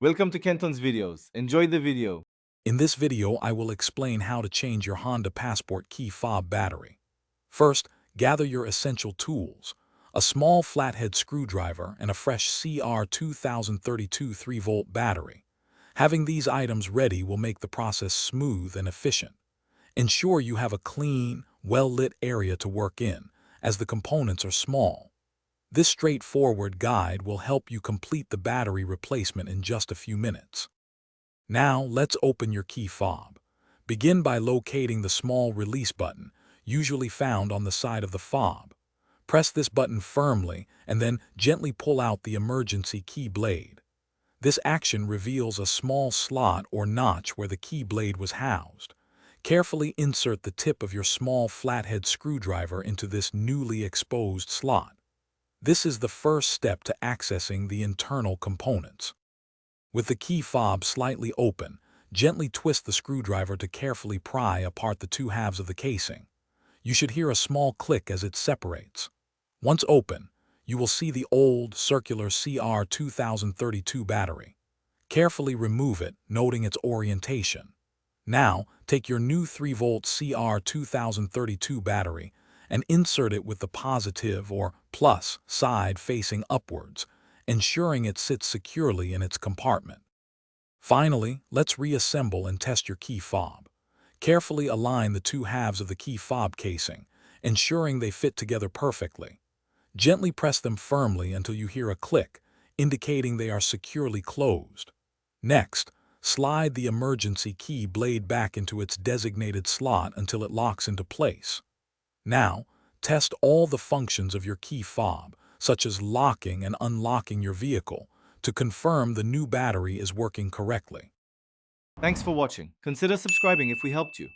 Welcome to Kenton's videos. Enjoy the video. In this video, I will explain how to change your Honda Passport key fob battery. First, gather your essential tools: a small flathead screwdriver and a fresh CR2032 3-volt battery. Having these items ready will make the process smooth and efficient. Ensure you have a clean, well-lit area to work in, as the components are small. This straightforward guide will help you complete the battery replacement in just a few minutes. Now, let's open your key fob. Begin by locating the small release button, usually found on the side of the fob. Press this button firmly and then gently pull out the emergency key blade. This action reveals a small slot or notch where the key blade was housed. Carefully insert the tip of your small flathead screwdriver into this newly exposed slot. This is the first step to accessing the internal components. With the key fob slightly open, gently twist the screwdriver to carefully pry apart the two halves of the casing. You should hear a small click as it separates. Once open, you will see the old, circular CR2032 battery. Carefully remove it, noting its orientation. Now, take your new 3-volt CR2032 battery and insert it with the positive or plus side facing upwards, ensuring it sits securely in its compartment. Finally, let's reassemble and test your key fob. Carefully align the two halves of the key fob casing, ensuring they fit together perfectly. Gently press them firmly until you hear a click, indicating they are securely closed. Next, slide the emergency key blade back into its designated slot until it locks into place. Now, test all the functions of your key fob, such as locking and unlocking your vehicle, to confirm the new battery is working correctly. Thanks for watching. Consider subscribing if we helped you.